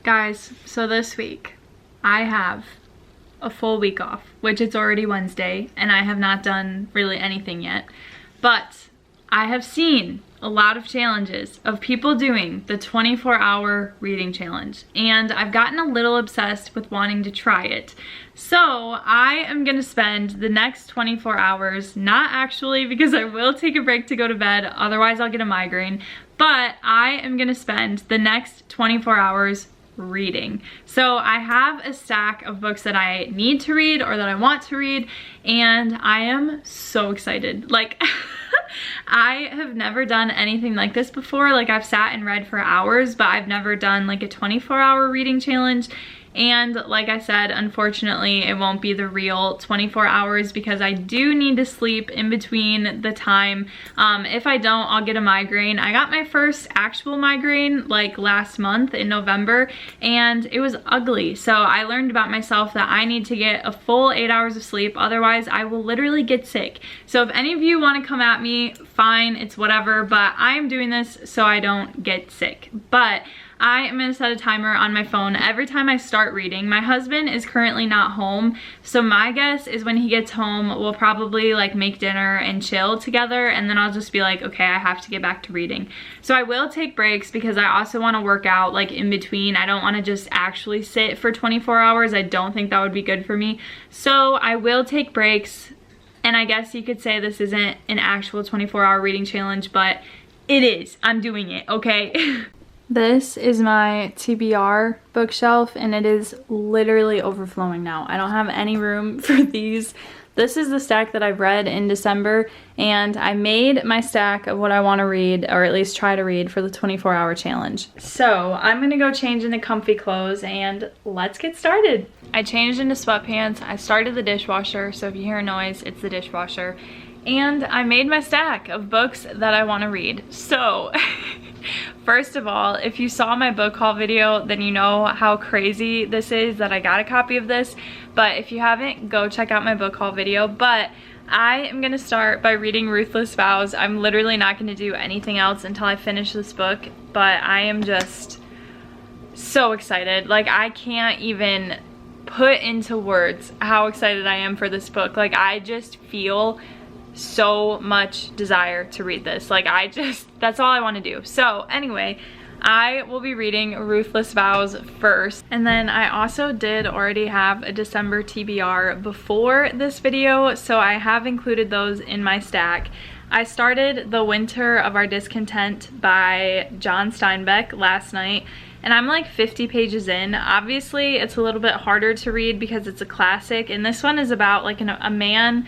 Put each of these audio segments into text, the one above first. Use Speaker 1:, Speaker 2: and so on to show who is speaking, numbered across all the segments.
Speaker 1: Guys, so this week I have a full week off, which it's already Wednesday and I have not done really anything yet. But I have seen a lot of challenges of people doing the 24-hour reading challenge, and I've gotten a little obsessed with wanting to try it. So I am gonna spend the next 24 hours, not actually because I will take a break to go to bed, otherwise I'll get a migraine, but I am gonna spend the next 24 hours reading. So I have a stack of books that I need to read or that I want to read, and I am so excited. Like, I have never done anything like this before. Like, I've sat and read for hours, but I've never done like a 24-hour reading challenge. And like I said, unfortunately, it won't be the real 24 hours because I do need to sleep in between the time. If I don't, I'll get a migraine. I got my first actual migraine like last month in November, and it was ugly. So I learned about myself that I need to get a full 8 hours of sleep. Otherwise, I will literally get sick. So if any of you want to come at me, fine, it's whatever, but I am doing this so I don't get sick. But I am gonna set a timer on my phone every time I start reading. My husband is currently not home, so my guess is when he gets home, we'll probably like make dinner and chill together, and then I'll just be like, okay, I have to get back to reading. So I will take breaks because I also wanna work out like in between. I don't wanna just actually sit for 24 hours. I don't think that would be good for me. So I will take breaks, and I guess you could say this isn't an actual 24-hour reading challenge, but it is. I'm doing it, okay? This is my TBR bookshelf, and it is literally overflowing now. I don't have any room for these. This is the stack that I've read in December, and I made my stack of what I want to read, or at least try to read, for the 24-hour challenge. So I'm gonna go change into comfy clothes and let's get started. I changed into sweatpants. I started the dishwasher, so if you hear a noise, it's the dishwasher. And I made my stack of books that I want to read. So first of all, if you saw my book haul video, then you know how crazy this is that I got a copy of this. But if you haven't, go check out my book haul video. But I am going to start by reading Ruthless, Vows. I'm literally not going to do anything else until I finish this book. But I am just so excited. Like, I can't even put into words how excited I am for this book. Like, I just feel so much desire to read this. Like, that's all I want to do. So anyway, I will be reading Ruthless Vows first, and then I also did already have a December TBR before this video, so I have included those in my stack. I started The Winter of Our Discontent by John Steinbeck last night, and I'm like 50 pages in. Obviously it's a little bit harder to read because it's a classic, and this one is about like a man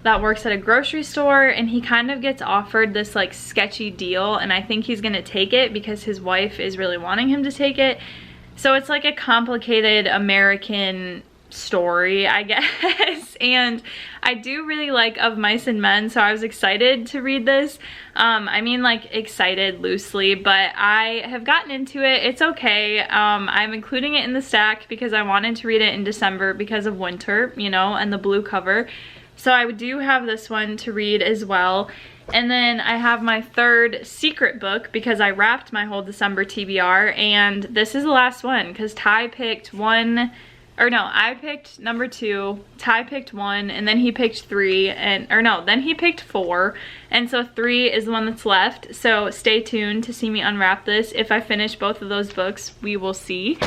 Speaker 1: that works at a grocery store, and he kind of gets offered this like sketchy deal, and I think he's gonna take it because his wife is really wanting him to take it. So it's like a complicated American story, I guess. And I do really like Of Mice and Men, so I was excited to read this. I mean, like, excited loosely, but I have gotten into it. It's okay. I'm including it in the stack because I wanted to read it in December because of winter, you know, and the blue cover. So I do have this one to read as well. And then I have my third secret book because I wrapped my whole December TBR, and this is the last one because Ty picked one, or no, I picked number 2, Ty picked 1, and then he picked 3, then he picked 4, and so 3 is the one that's left. So stay tuned to see me unwrap this. If I finish both of those books, we will see.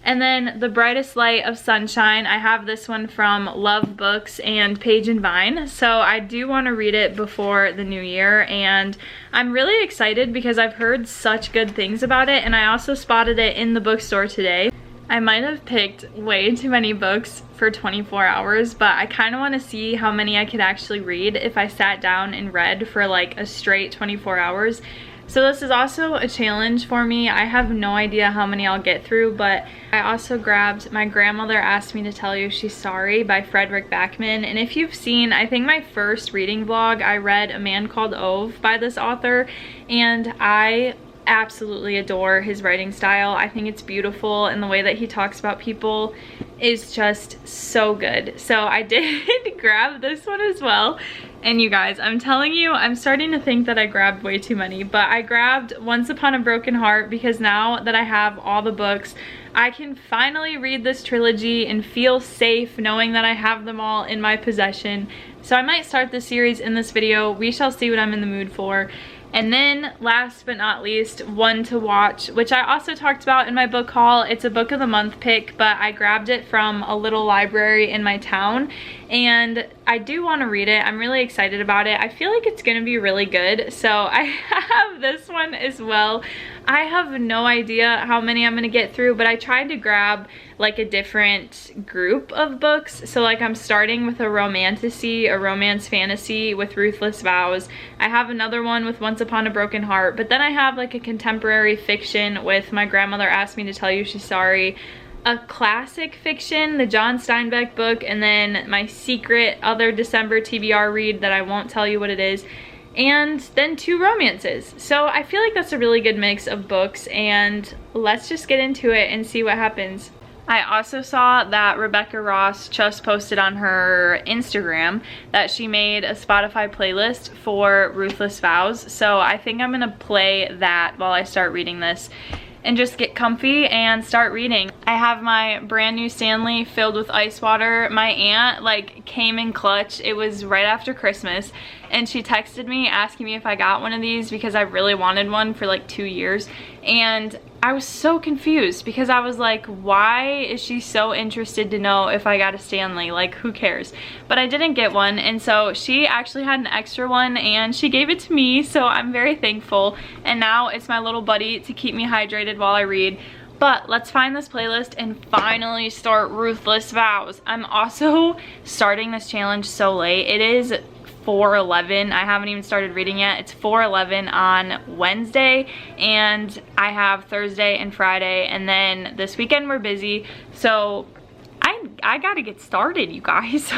Speaker 1: And then The Brightest Light of Sunshine, I have this one from Love Books and Page and Vine. So I do want to read it before the new year, and I'm really excited because I've heard such good things about it, and I also spotted it in the bookstore today. I might have picked way too many books for 24 hours, but I kind of want to see how many I could actually read if I sat down and read for like a straight 24 hours. So this is also a challenge for me. I have no idea how many I'll get through, but I also grabbed My Grandmother Asked Me to Tell You She's Sorry by Frederick Backman. And if you've seen, I think my first reading vlog, I read A Man Called Ove by this author, and I absolutely adore his writing style. I think it's beautiful, and the way that he talks about people is just so good. So I did grab this one as well. And you guys, I'm telling you, I'm starting to think that I grabbed way too many, but I grabbed Once Upon a Broken Heart because now that I have all the books, I can finally read this trilogy and feel safe knowing that I have them all in my possession. So I might start this series in this video. We shall see what I'm in the mood for. And then last but not least, one to watch, which I also talked about in my book haul. It's a book of the month pick, but I grabbed it from a little library in my town, and I do want to read it. I'm really excited about it. I feel like it's going to be really good. So I have this one as well. I have no idea how many I'm going to get through, but I tried to grab like a different group of books. So like I'm starting with a romantasy, a romance fantasy with Ruthless, Vows. I have another one with Once Upon a Broken Heart, but then I have like a contemporary fiction with My Grandmother Asked Me to Tell You She's Sorry, a classic fiction, the John Steinbeck book, and then my secret other December TBR read that I won't tell you what it is, and then 2 romances. So I feel like that's a really good mix of books, and let's just get into it and see what happens. I also saw that Rebecca Ross just posted on her Instagram that she made a Spotify playlist for Ruthless Vows. So I think I'm gonna play that while I start reading this and just get comfy and start reading. I have my brand new Stanley filled with ice water. My aunt like came in clutch. It was right after Christmas, and she texted me asking me if I got one of these because I really wanted one for like 2 years. And I was so confused because I was like, why is she so interested to know if I got a Stanley? Like, who cares? But I didn't get one, and so she actually had an extra one and she gave it to me, so I'm very thankful. And now it's my little buddy to keep me hydrated while I read. But let's find this playlist and finally start Ruthless Vows. I'm also starting this challenge so late. It is 4:11. I haven't even started reading yet. It's 4:11 on Wednesday, and I have Thursday and Friday, and then this weekend we're busy, so I gotta get started, you guys.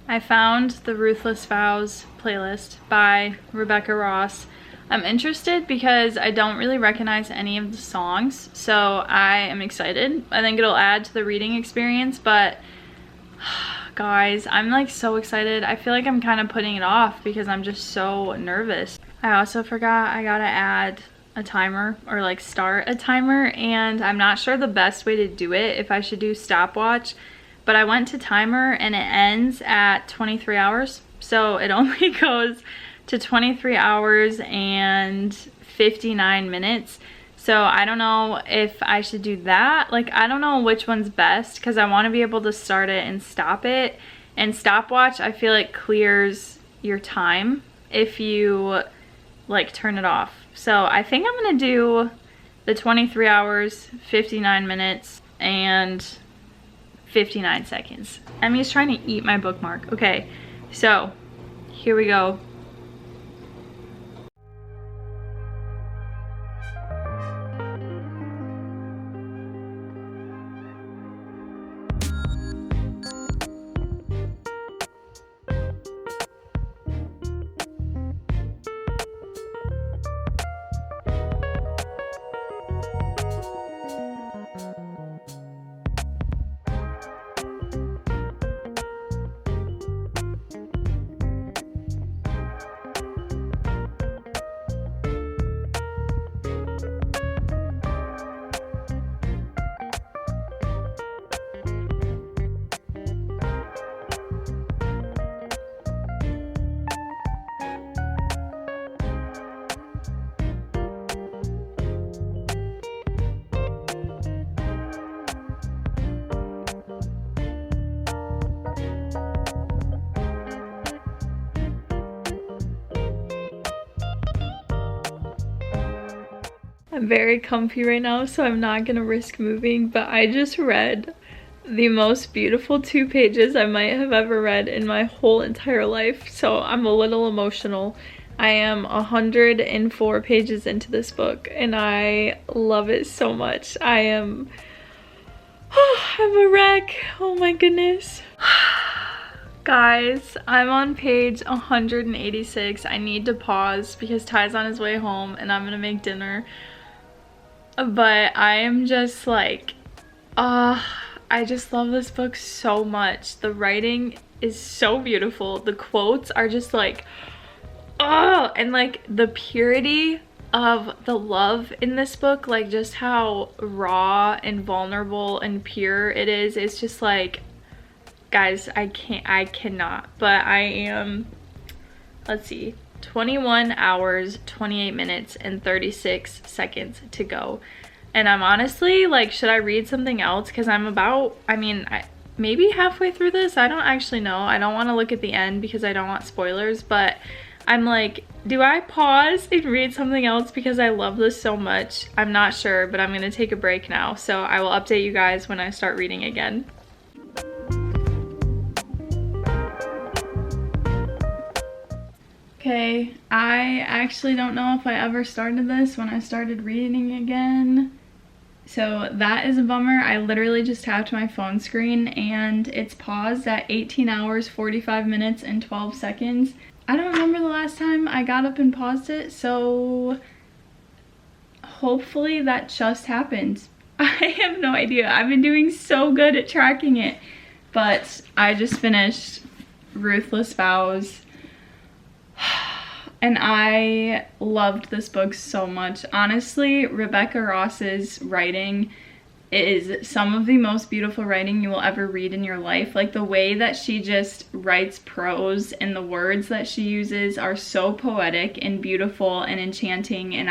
Speaker 1: I found the Ruthless Vows playlist by Rebecca Ross. I'm interested because I don't really recognize any of the songs, so I am excited. I think it'll add to the reading experience, but guys, I'm like so excited. I feel like I'm kind of putting it off because I'm just so nervous. I also forgot I gotta add a timer, or like start a timer, and I'm not sure the best way to do it, if I should do stopwatch, but I went to timer and it ends at 23 hours. So it only goes to 23 hours and 59 minutes. So I don't know if I should do that. Like, I don't know which one's best because I want to be able to start it and stop it. And stopwatch, I feel like clears your time if you like turn it off. So I think I'm gonna do the 23 hours, 59 minutes, and 59 seconds. Emmy's trying to eat my bookmark. Okay, so here we go. I'm very comfy right now, so I'm not gonna risk moving, but I just read the most beautiful 2 pages I might have ever read in my whole entire life, so I'm a little emotional. I am 104 pages into this book, and I love it so much. I'm a wreck. Oh my goodness. Guys, I'm on page 186. I need to pause because Ty's on his way home and I'm gonna make dinner. But I am just like, I just love this book so much. The writing is so beautiful. The quotes are just like, and like the purity of the love in this book, like just how raw and vulnerable and pure it is. It's just like, guys, I cannot. But I am, let's see, 21 hours, 28 minutes, and 36 seconds to go. And I'm honestly like, should I read something else? Because I'm about, maybe halfway through this. I don't actually know. I don't want to look at the end because I don't want spoilers. But I'm like, do I pause and read something else because I love this so much? I'm not sure, but I'm going to take a break now. So I will update you guys when I start reading again. Okay, I actually don't know if I ever started this when I started reading again. So that is a bummer. I literally just tapped my phone screen and it's paused at 18 hours, 45 minutes, and 12 seconds. I don't remember the last time I got up and paused it, so hopefully that just happened. I have no idea. I've been doing so good at tracking it. But I just finished Ruthless, Vows. And I loved this book so much. Honestly, Rebecca Ross's writing is some of the most beautiful writing you will ever read in your life. Like the way that she just writes prose and the words that she uses are so poetic and beautiful and enchanting, and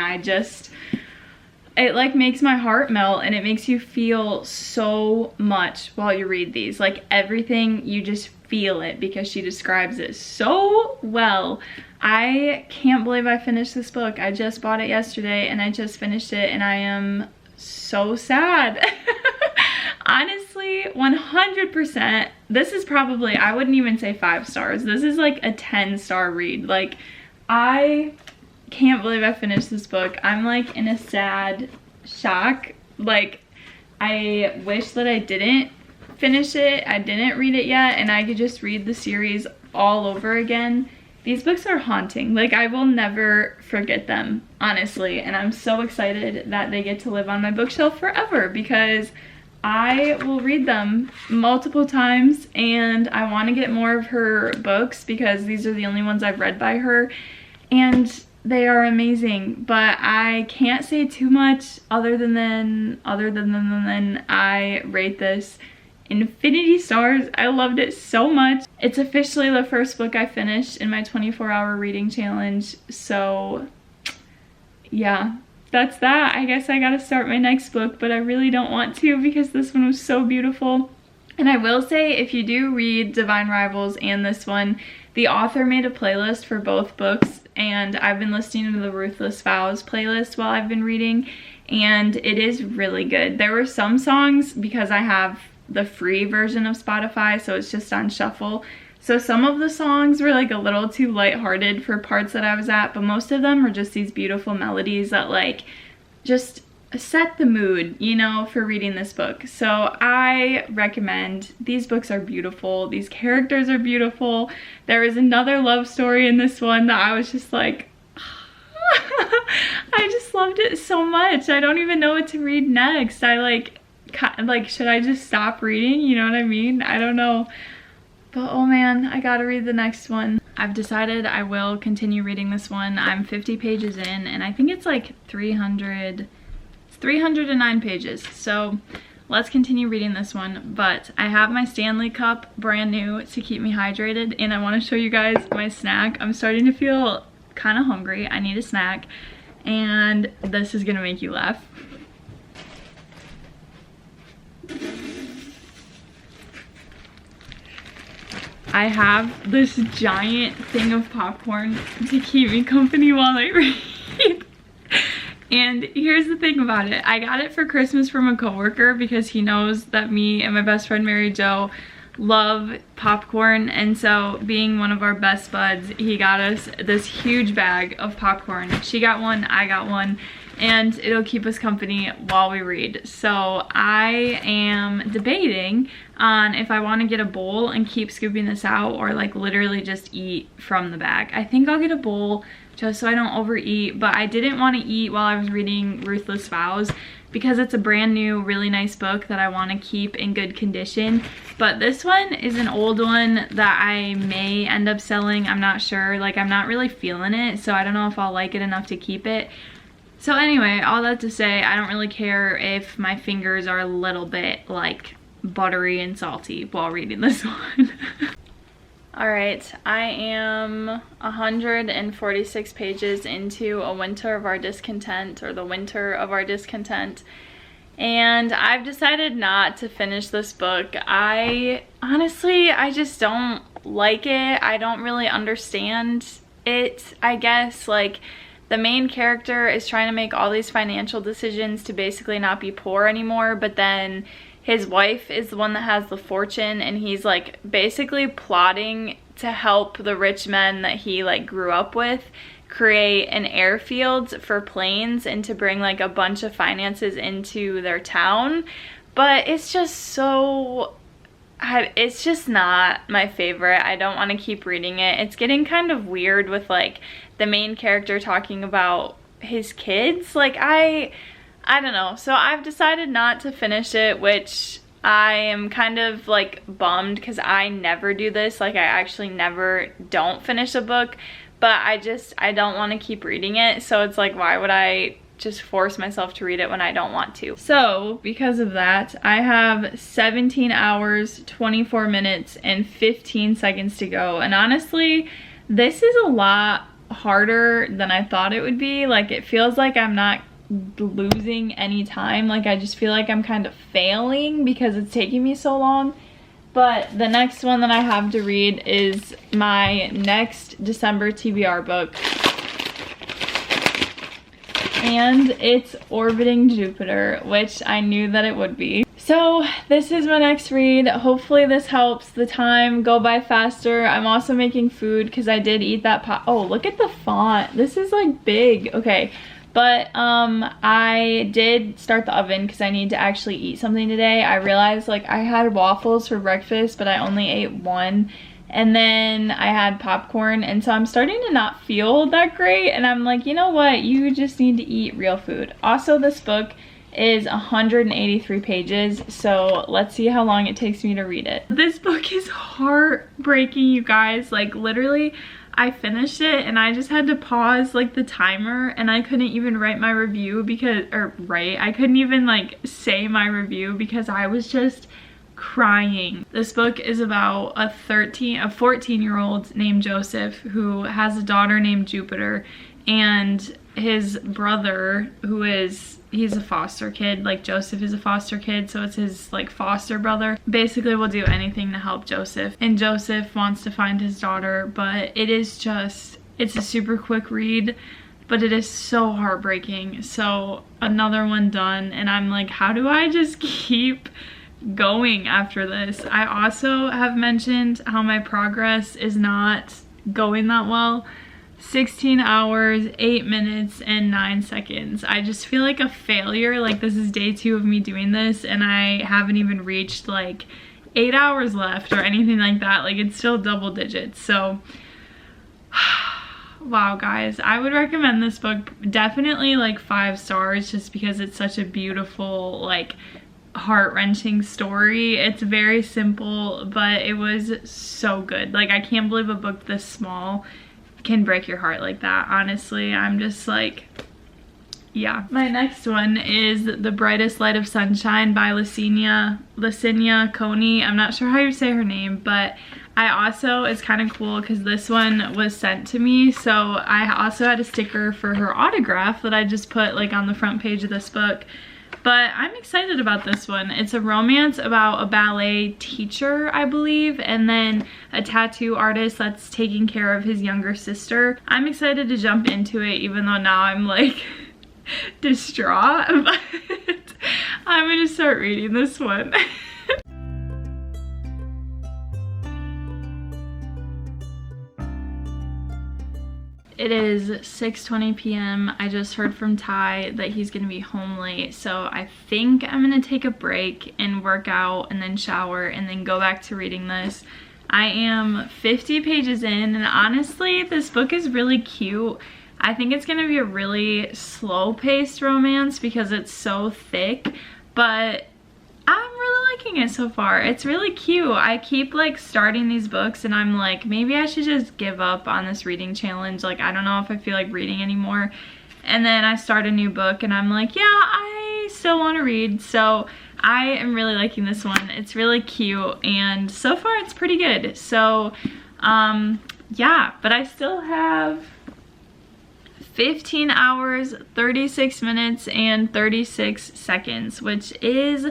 Speaker 1: it like makes my heart melt, and it makes you feel so much while you read these. Like everything, you just feel it because she describes it so well. I can't believe I finished this book. I just bought it yesterday and I just finished it and I am so sad. Honestly, 100%. This is probably, I wouldn't even say 5 stars. This is like a 10-star read. Like, I can't believe I finished this book. I'm like in a sad shock. Like, I wish that I didn't finish it. I didn't read it yet and I could just read the series all over again. These books are haunting. Like, I will never forget them, honestly. And I'm so excited that they get to live on my bookshelf forever because I will read them multiple times and I want to get more of her books because these are the only ones I've read by her. And they are amazing, but I can't say too much other than I rate this infinity stars. I loved it so much. It's officially the first book I finished in my 24-hour reading challenge. So yeah, that's that. I guess I gotta start my next book, but I really don't want to because this one was so beautiful. And I will say, if you do read Divine Rivals and this one, the author made a playlist for both books, and I've been listening to the Ruthless Vows playlist while I've been reading, and it is really good. There were some songs, because I have the free version of Spotify, so it's just on shuffle. So some of the songs were like a little too lighthearted for parts that I was at, but most of them were just these beautiful melodies that like just set the mood, you know, for reading this book. So I recommend. These books are beautiful. These characters are beautiful. There is another love story in this one that I was just like, I just loved it so much. I don't even know what to read next. I like, should I just stop reading? You know what I mean? I don't know. But oh man, I gotta read the next one. I've decided I will continue reading this one. I'm 50 pages in and I think it's like 309 pages. So let's continue reading this one. But I have my Stanley Cup brand new to keep me hydrated, and I want to show you guys my snack. I'm starting to feel kind of hungry. I need a snack, and this is gonna make you laugh. I have this giant thing of popcorn to keep me company while I read. And here's the thing about it. I got it for Christmas from a coworker because he knows that me and my best friend Mary Jo love popcorn, and so being one of our best buds, he got us this huge bag of popcorn. She got one, I got one, and it'll keep us company while we read. So I am debating on if I want to get a bowl and keep scooping this out, or like literally just eat from the bag. I think I'll get a bowl just so I don't overeat, but I didn't want to eat while I was reading Ruthless Vows because it's a brand new, really nice book that I want to keep in good condition. But this one is an old one that I may end up selling. I'm not sure. Like, I'm not really feeling it, so I don't know if I'll like it enough to keep it. So anyway, all that to say, I don't really care if my fingers are a little bit like buttery and salty while reading this one. Alright, I am 146 pages into A Winter of Our Discontent, or The Winter of Our Discontent, and I've decided not to finish this book. Honestly, I just don't like it. I don't really understand it, I guess. Like, the main character is trying to make all these financial decisions to basically not be poor anymore, but then his wife is the one that has the fortune, and he's like basically plotting to help the rich men that he like grew up with create an airfield for planes and to bring like a bunch of finances into their town. But it's just so, it's just not my favorite. I don't want to keep reading it. It's getting kind of weird with like the main character talking about his kids. Like, I don't know. So I've decided not to finish it, which I am kind of like bummed because I never do this. Like, I actually never don't finish a book, but I don't want to keep reading it. So it's like, why would I just force myself to read it when I don't want to? So because of that, I have 17 hours, 24 minutes, and 15 seconds to go. And honestly, this is a lot harder than I thought it would be. Like, it feels like I'm not losing any time. Like, I just feel like I'm kind of failing because it's taking me so long. But the next one that I have to read is my next December TBR book, and it's Orbiting Jupiter, which I knew that it would be. So this is my next read. Hopefully this helps the time go by faster. I'm also making food because I did eat that pot. Oh, look at the font. This is like big. Okay. But I did start the oven because I need to actually eat something today. I realized like I had waffles for breakfast, but I only ate one. And then I had popcorn, and so I'm starting to not feel that great. And I'm like, you know what? You just need to eat real food. Also, this book is 183 pages, so let's see how long it takes me to read it. This book is heartbreaking, you guys. Like, literally, I finished it and I just had to pause like the timer, and I couldn't even write my review because, I couldn't even like say my review because I was just crying. This book is about a 14-year-old named Joseph who has a daughter named Jupiter, and his brother, he's a foster kid. Like, Joseph is a foster kid, so it's his like foster brother, basically will do anything to help Joseph, and Joseph wants to find his daughter. But it's a super quick read, but it is so heartbreaking. So another one done, and I'm like, how do I just keep going after this? I also have mentioned how my progress is not going that well. 16 hours, 8 minutes, and 9 seconds. I just feel like a failure. Like, this is day 2 of me doing this, and I haven't even reached like 8 hours left or anything like that. Like, it's still double digits. So wow, guys, I would recommend this book. Definitely like 5 stars, just because it's such a beautiful, like, heart-wrenching story. It's very simple, but it was so good. Like, I can't believe a book this small can break your heart like that. Honestly, I'm just like, yeah. My next one is The Brightest Light of Sunshine by Licinia Coney. I'm not sure how you say her name, but it's kind of cool because this one was sent to me, so I also had a sticker for her autograph that I just put like on the front page of this book. But I'm excited about this one. It's a romance about a ballet teacher, I believe, and then a tattoo artist that's taking care of his younger sister. I'm excited to jump into it, even though now I'm like distraught, but I'm gonna start reading this one. It is 6:20 p.m. I just heard from Ty that he's gonna be home late, so I think I'm gonna take a break and work out and then shower and then go back to reading this. I am 50 pages in, and honestly, this book is really cute. I think it's gonna be a really slow-paced romance because it's so thick, but I'm really liking it so far. It's really cute. I keep like starting these books and I'm like, maybe I should just give up on this reading challenge. Like, I don't know if I feel like reading anymore. And then I start a new book and I'm like, yeah, I still want to read. So I am really liking this one. It's really cute and so far it's pretty good. So yeah, but I still have 15 hours, 36 minutes, and 36 seconds, which is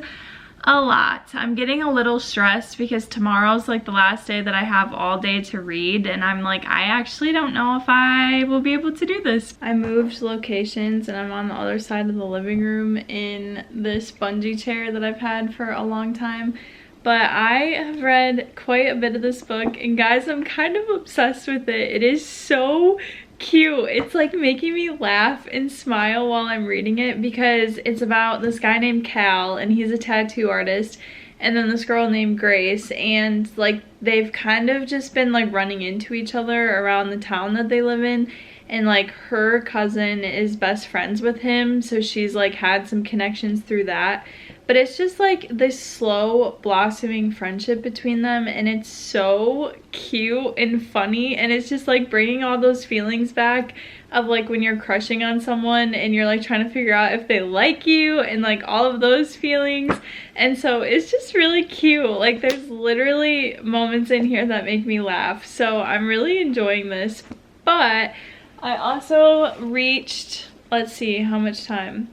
Speaker 1: a lot. I'm getting a little stressed because tomorrow's like the last day that I have all day to read, and I'm like, I actually don't know if I will be able to do this. I moved locations and I'm on the other side of the living room in this bungee chair that I've had for a long time. But I have read quite a bit of this book, and guys, I'm kind of obsessed with it. It is so cute. It's like making me laugh and smile while I'm reading it because it's about this guy named Cal, and he's a tattoo artist, and then this girl named Grace, and like they've kind of just been like running into each other around the town that they live in, and like her cousin is best friends with him, so she's like had some connections through that. But it's just like this slow blossoming friendship between them, and it's so cute and funny, and it's just like bringing all those feelings back of like when you're crushing on someone and you're like trying to figure out if they like you and like all of those feelings. And so it's just really cute. Like there's literally moments in here that make me laugh. So I'm really enjoying this. But I also reached, let's see how much time.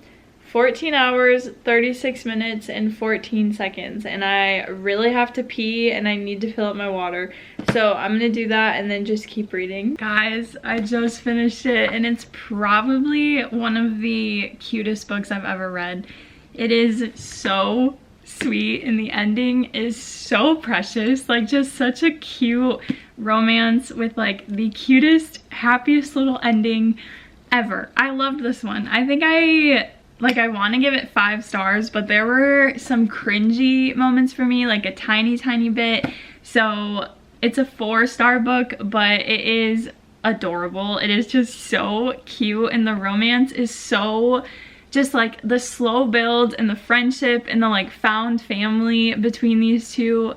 Speaker 1: 14 hours, 36 minutes, and 14 seconds, and I really have to pee and I need to fill up my water. So I'm gonna do that and then just keep reading. Guys, I just finished it and it's probably one of the cutest books I've ever read. It is so sweet and the ending is so precious. Like just such a cute romance with like the cutest, happiest little ending ever. I loved this one. I think I want to give it 5 stars, but there were some cringy moments for me, like a tiny bit. So it's a 4-star book, but it is adorable. It is just so cute, and the romance is so just like the slow build and the friendship and the like found family between these two.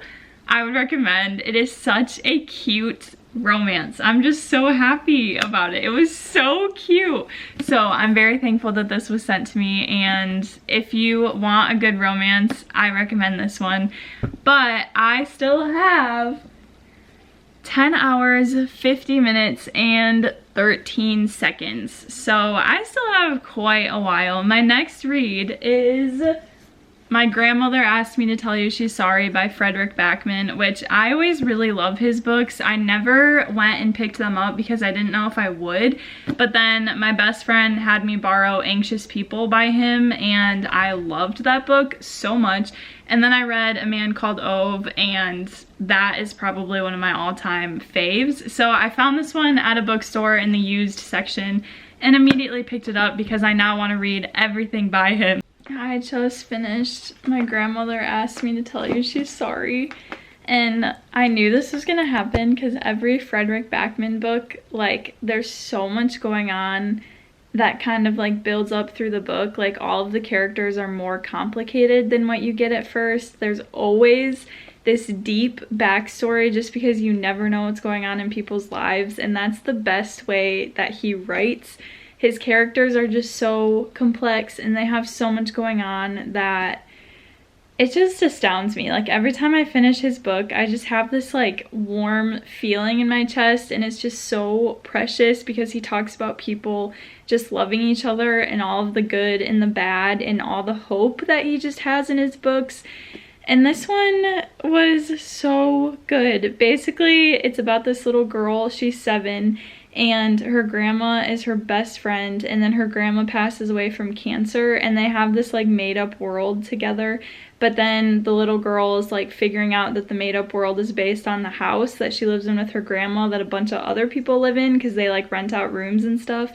Speaker 1: I would recommend. It is such a cute romance. I'm just so happy about it. It was so cute. So I'm very thankful that this was sent to me, and if you want a good romance, I recommend this one. But I still have 10 hours, 50 minutes, and 13 seconds. So I still have quite a while. My next read is My Grandmother Asked Me to Tell You She's Sorry by Frederick Backman, which I always really love his books. I never went and picked them up because I didn't know if I would, but then my best friend had me borrow Anxious People by him, and I loved that book so much. And then I read A Man Called Ove, and that is probably one of my all-time faves. So I found this one at a bookstore in the used section and immediately picked it up because I now want to read everything by him. I just finished My Grandmother Asked Me to Tell You She's Sorry, and I knew this was gonna happen because every Frederick Backman book, like there's so much going on that kind of like builds up through the book. Like all of the characters are more complicated than what you get at first. There's always this deep backstory just because you never know what's going on in people's lives, and that's the best way that he writes. His characters are just so complex and they have so much going on that it just astounds me. Like every time I finish his book, I just have this like warm feeling in my chest, and it's just so precious because he talks about people just loving each other and all of the good and the bad and all the hope that he just has in his books. And this one was so good. Basically, it's about this little girl, she's 7, and her grandma is her best friend, and then her grandma passes away from cancer, and they have this like made-up world together. But then the little girl is like figuring out that the made-up world is based on the house that she lives in with her grandma that a bunch of other people live in, because they like rent out rooms and stuff.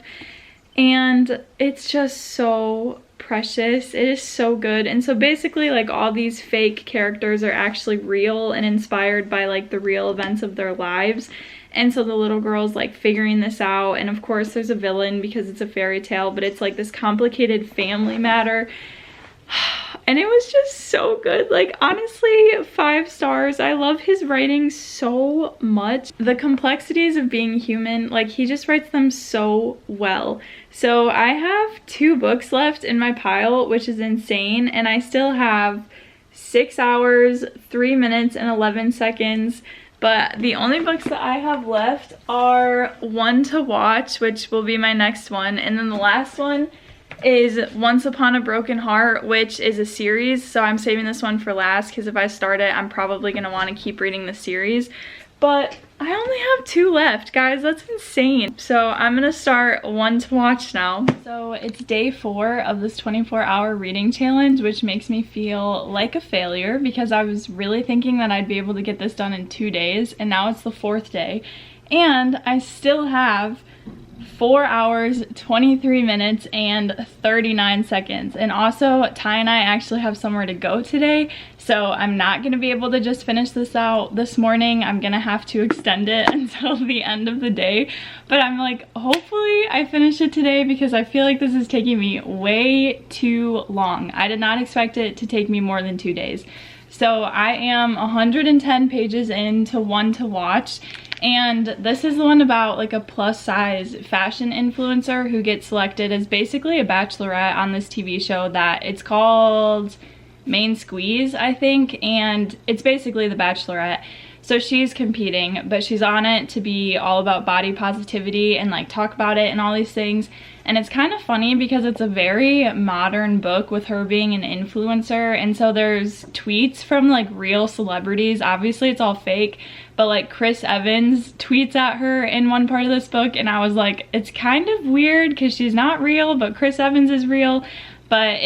Speaker 1: And it's just so precious. It is so good. And so basically like all these fake characters are actually real and inspired by like the real events of their lives. And so the little girl's like figuring this out, and of course there's a villain because it's a fairy tale, but it's like this complicated family matter. And it was just so good. Like honestly, 5 stars. I love his writing so much. The complexities of being human, like he just writes them so well. So I have 2 books left in my pile, which is insane, and I still have 6 hours, 3 minutes, and 11 seconds. But the only books that I have left are One to Watch, which will be my next one, and then the last one is Once Upon a Broken Heart, which is a series, so I'm saving this one for last because if I start it, I'm probably going to want to keep reading the series. But I only have 2 left, guys. That's insane. So I'm going to start One to Watch now. So it's day 4 of this 24-hour reading challenge, which makes me feel like a failure because I was really thinking that I'd be able to get this done in 2 days, and now it's the 4th day. And I still have 4 hours, 23 minutes, and 39 seconds. And also, Ty and I actually have somewhere to go today, so I'm not going to be able to just finish this out this morning. I'm going to have to extend it until the end of the day. But I'm like, hopefully I finish it today because I feel like this is taking me way too long. I did not expect it to take me more than 2 days. So I am 110 pages into One to Watch. And this is the one about like a plus size fashion influencer who gets selected as basically a bachelorette on this TV show that it's called Main Squeeze, I think, and it's basically the Bachelorette. So she's competing, but she's on it to be all about body positivity and like talk about it and all these things. And it's kind of funny because it's a very modern book with her being an influencer. And so there's tweets from like real celebrities. Obviously it's all fake, but like Chris Evans tweets at her in one part of this book. And I was like, it's kind of weird because she's not real, but Chris Evans is real. But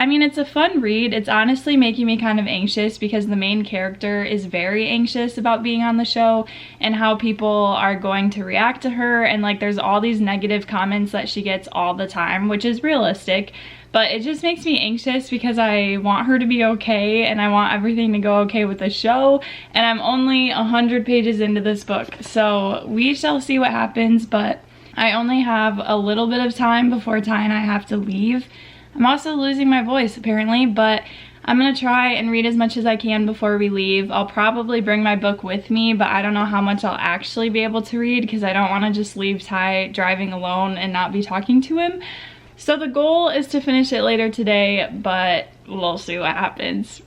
Speaker 1: I mean, it's a fun read. It's honestly making me kind of anxious because the main character is very anxious about being on the show and how people are going to react to her. And like there's all these negative comments that she gets all the time, which is realistic. But it just makes me anxious because I want her to be okay and I want everything to go okay with the show. And I'm only 100 pages into this book. So we shall see what happens, but I only have a little bit of time before Ty and I have to leave. I'm also losing my voice apparently, but I'm gonna try and read as much as I can before we leave. I'll probably bring my book with me, but I don't know how much I'll actually be able to read because I don't want to just leave Ty driving alone and not be talking to him. So the goal is to finish it later today, but we'll see what happens.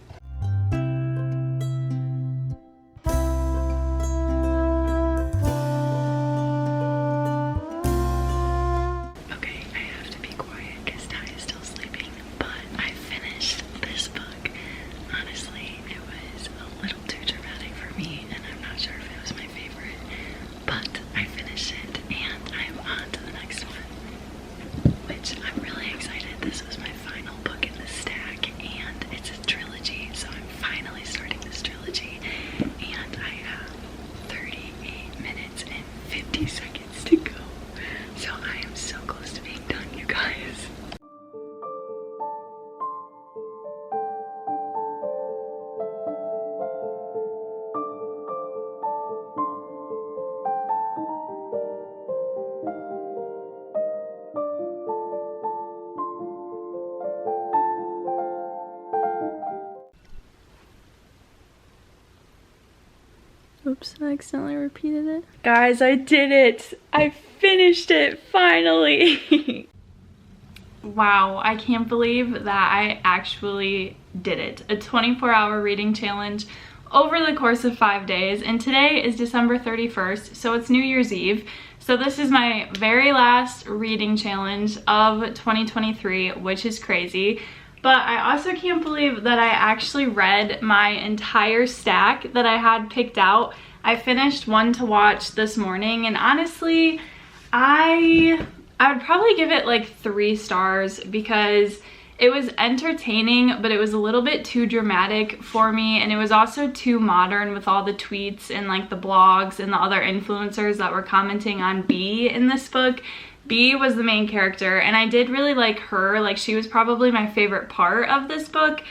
Speaker 1: Oops, I accidentally repeated it. Guys, I did it! I finished it, finally! Wow, I can't believe that I actually did it. A 24-hour reading challenge over the course of 5 days, and today is December 31st, so it's New Year's Eve. So this is my very last reading challenge of 2023, which is crazy. But I also can't believe that I actually read my entire stack that I had picked out. I finished One to Watch this morning, and honestly, I would probably give it like 3 stars because it was entertaining, but it was a little bit too dramatic for me, and it was also too modern with all the tweets and like the blogs and the other influencers that were commenting on B in this book. B was the main character, and I did really like her. Like, she was probably my favorite part of this book,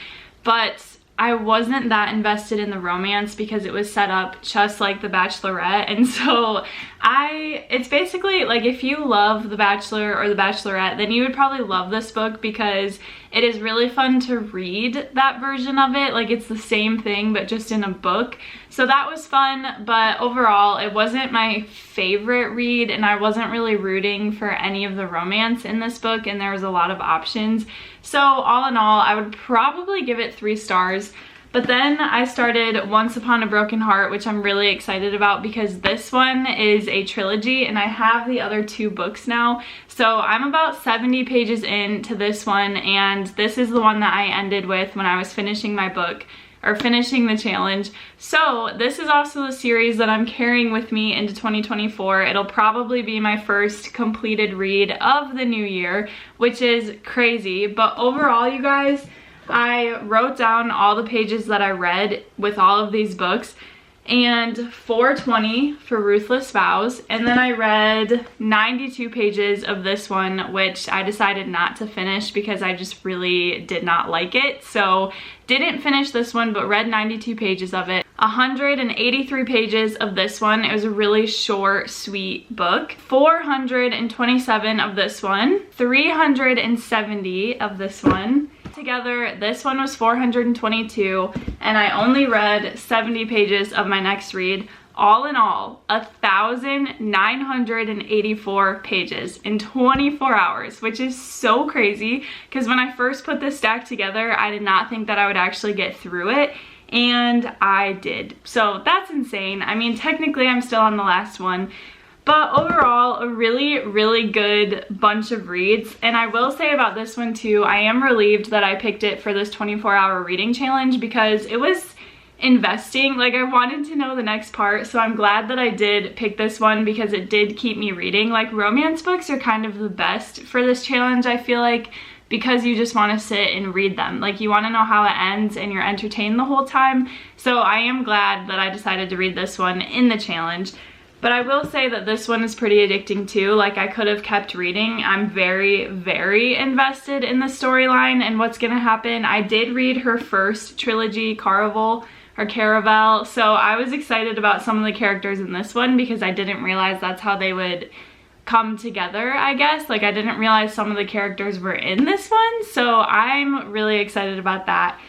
Speaker 1: but I wasn't that invested in the romance because it was set up just like The Bachelorette. And so it's basically like, if you love The Bachelor or The Bachelorette, then you would probably love this book because it is really fun to read that version of it. Like, it's the same thing but just in a book. So that was fun, but overall it wasn't my favorite read, and I wasn't really rooting for any of the romance in this book, and there was a lot of options. So all in all, I would probably give it 3 stars. But then I started Once Upon a Broken Heart, which I'm really excited about because this one is a trilogy and I have the other 2 books now. So I'm about 70 pages into this one, and this is the one that I ended with when I was finishing my book, or finishing the challenge. So this is also the series that I'm carrying with me into 2024. It'll probably be my first completed read of the new year, which is crazy. But overall, you guys, I wrote down all the pages that I read with all of these books, and 420 for Ruthless, Vows, and then I read 92 pages of this one, which I decided not to finish because I just really did not like it. So didn't finish this one, but read 92 pages of it. 183 pages of this one. It was a really short, sweet book. 427 of this one. 370 of this one. Together, this one was 422, and I only read 70 pages of my next read. All in all, 1,984 pages in 24 hours, which is so crazy because when I first put this stack together, I did not think that I would actually get through it, and I did. So that's insane. I mean, technically I'm still on the last one, but overall, a really, really good bunch of reads. And I will say about this one too, I am relieved that I picked it for this 24-hour reading challenge because it was investing. Like, I wanted to know the next part, so I'm glad that I did pick this one because it did keep me reading. Like, romance books are kind of the best for this challenge, I feel like, because you just want to sit and read them. Like, you want to know how it ends and you're entertained the whole time. So I am glad that I decided to read this one in the challenge. But I will say that this one is pretty addicting too. Like, I could have kept reading. I'm very, very invested in the storyline and what's gonna happen. I did read her first trilogy, Caraval, so I was excited about some of the characters in this one because I didn't realize that's how they would come together, I guess. Like, I didn't realize some of the characters were in this one, so I'm really excited about that.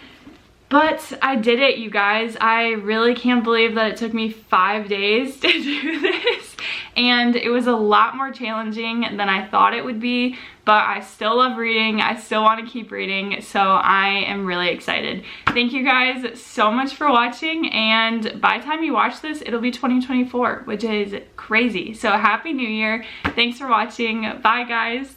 Speaker 1: But I did it, you guys. I really can't believe that it took me 5 days to do this. And it was a lot more challenging than I thought it would be. But I still love reading. I still want to keep reading. So I am really excited. Thank you guys so much for watching. And by the time you watch this, it'll be 2024, which is crazy. So Happy New Year. Thanks for watching. Bye, guys.